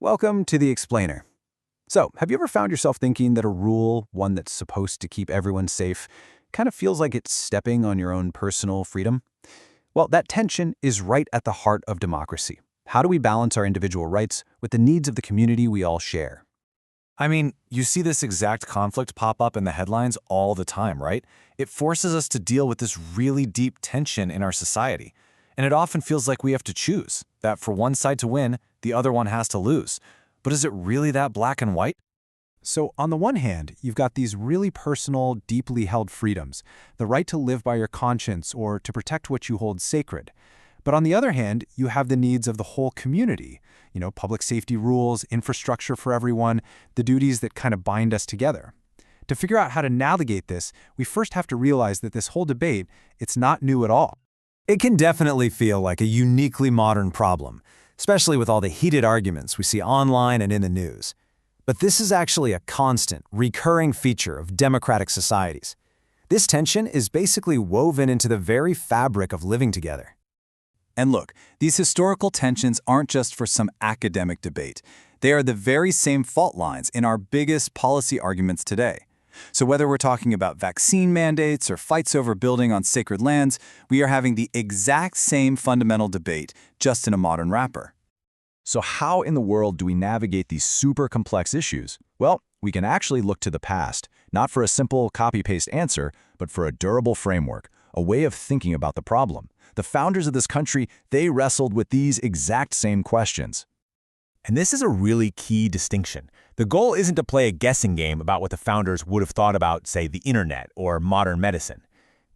Welcome to The Explainer. So, have you ever found yourself thinking that a rule, one that's supposed to keep everyone safe, kind of feels like it's stepping on your own personal freedom? Well, that tension is right at the heart of democracy. How do we balance our individual rights with the needs of the community we all share? I mean, you see this exact conflict pop up in the headlines all the time, right? It forces us to deal with this really deep tension in our society. And it often feels like we have to choose, that for one side to win, the other one has to lose. But is it really that black and white? So, on the one hand, you've got these really personal, deeply held freedoms, the right to live by your conscience or to protect what you hold sacred. But on the other hand, you have the needs of the whole community, public safety rules, infrastructure for everyone, the duties that kind of bind us together. To figure out how to navigate this, we first have to realize that this whole debate, it's not new at all. It can definitely feel like a uniquely modern problem, especially with all the heated arguments we see online and in the news. But this is actually a constant, recurring feature of democratic societies. This tension is basically woven into the very fabric of living together. And look, these historical tensions aren't just for some academic debate. They are the very same fault lines in our biggest policy arguments today. So whether we're talking about vaccine mandates or fights over building on sacred lands, we are having the exact same fundamental debate, just in a modern wrapper. So how in the world do we navigate these super complex issues? Well, we can actually look to the past, not for a simple copy-paste answer, but for a durable framework, a way of thinking about the problem. The founders of this country, they wrestled with these exact same questions. And this is a really key distinction. The goal isn't to play a guessing game about what the founders would have thought about, say, the internet or modern medicine.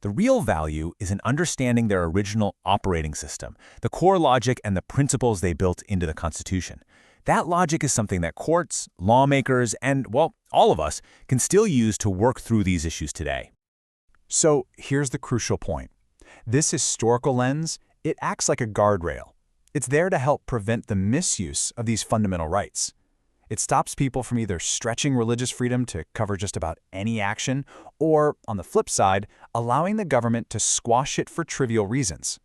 The real value is in understanding their original operating system, the core logic and the principles they built into the Constitution. That logic is something that courts, lawmakers, and, well, all of us can still use to work through these issues today. So here's the crucial point. This historical lens, it acts like a guardrail. It's there to help prevent the misuse of these fundamental rights. It stops people from either stretching religious freedom to cover just about any action, or, on the flip side, allowing the government to squash it for trivial reasons.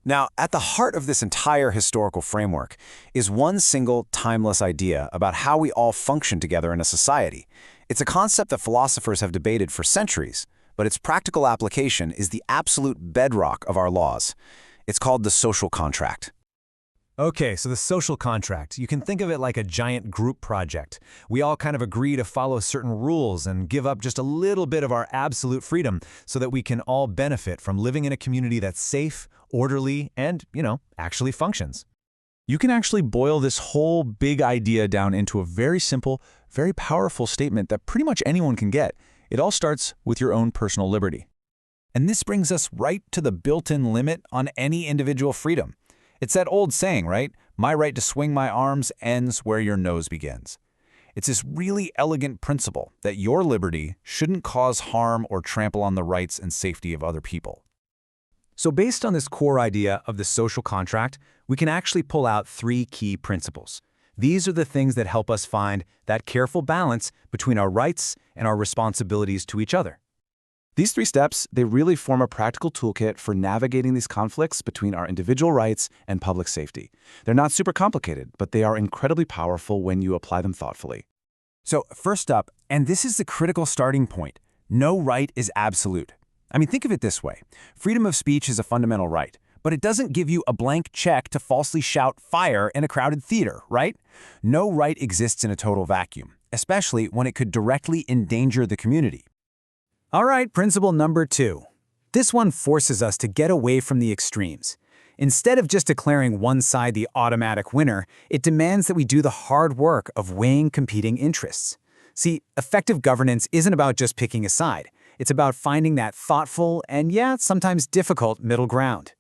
Now, at the heart of this entire historical framework is one single, timeless idea about how we all function together in a society. It's a concept that philosophers have debated for centuries, but its practical application is the absolute bedrock of our laws. It's called the social contract. Okay, so the social contract, you can think of it like a giant group project. We all kind of agree to follow certain rules and give up just a little bit of our absolute freedom so that we can all benefit from living in a community that's safe, orderly, and, actually functions. You can actually boil this whole big idea down into a very simple, very powerful statement that pretty much anyone can get. It all starts with your own personal liberty. And this brings us right to the built-in limit on any individual freedom. It's that old saying, right? My right to swing my arms ends where your nose begins. It's this really elegant principle that your liberty shouldn't cause harm or trample on the rights and safety of other people. So based on this core idea of the social contract, we can actually pull out three key principles. These are the things that help us find that careful balance between our rights and our responsibilities to each other. These three steps, they really form a practical toolkit for navigating these conflicts between our individual rights and public safety. They're not super complicated, but they are incredibly powerful when you apply them thoughtfully. So first up, and this is the critical starting point, no right is absolute. I mean, think of it this way. Freedom of speech is a fundamental right, but it doesn't give you a blank check to falsely shout fire in a crowded theater, right? No right exists in a total vacuum, especially when it could directly endanger the community. All right, principle number 2. This one forces us to get away from the extremes. Instead of just declaring one side the automatic winner, it demands that we do the hard work of weighing competing interests. See, effective governance isn't about just picking a side. It's about finding that thoughtful and, sometimes difficult middle ground.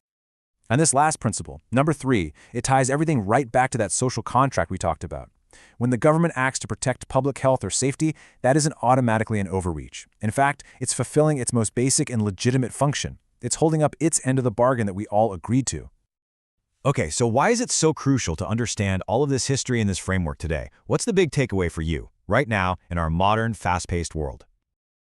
And this last principle, number 3, it ties everything right back to that social contract we talked about. When the government acts to protect public health or safety, that isn't automatically an overreach. In fact, it's fulfilling its most basic and legitimate function. It's holding up its end of the bargain that we all agreed to. Okay, so why is it so crucial to understand all of this history in this framework today? What's the big takeaway for you, right now, in our modern, fast-paced world?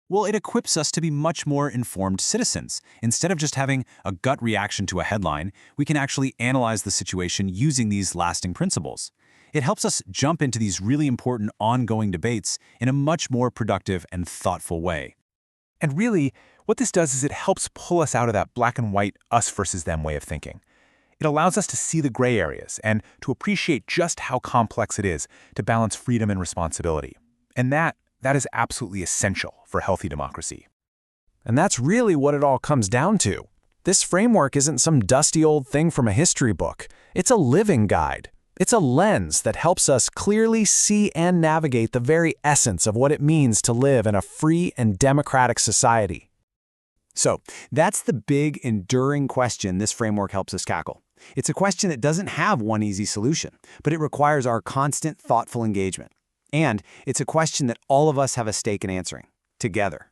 Well, it equips us to be much more informed citizens. Instead of just having a gut reaction to a headline, we can actually analyze the situation using these lasting principles. It helps us jump into these really important ongoing debates in a much more productive and thoughtful way. And really, what this does is it helps pull us out of that black and white us versus them way of thinking. It allows us to see the gray areas and to appreciate just how complex it is to balance freedom and responsibility. And that is absolutely essential for healthy democracy. And that's really what it all comes down to. This framework isn't some dusty old thing from a history book. It's a living guide. It's a lens that helps us clearly see and navigate the very essence of what it means to live in a free and democratic society. So, that's the big, enduring question this framework helps us tackle. It's a question that doesn't have one easy solution, but it requires our constant, thoughtful engagement. And it's a question that all of us have a stake in answering, together.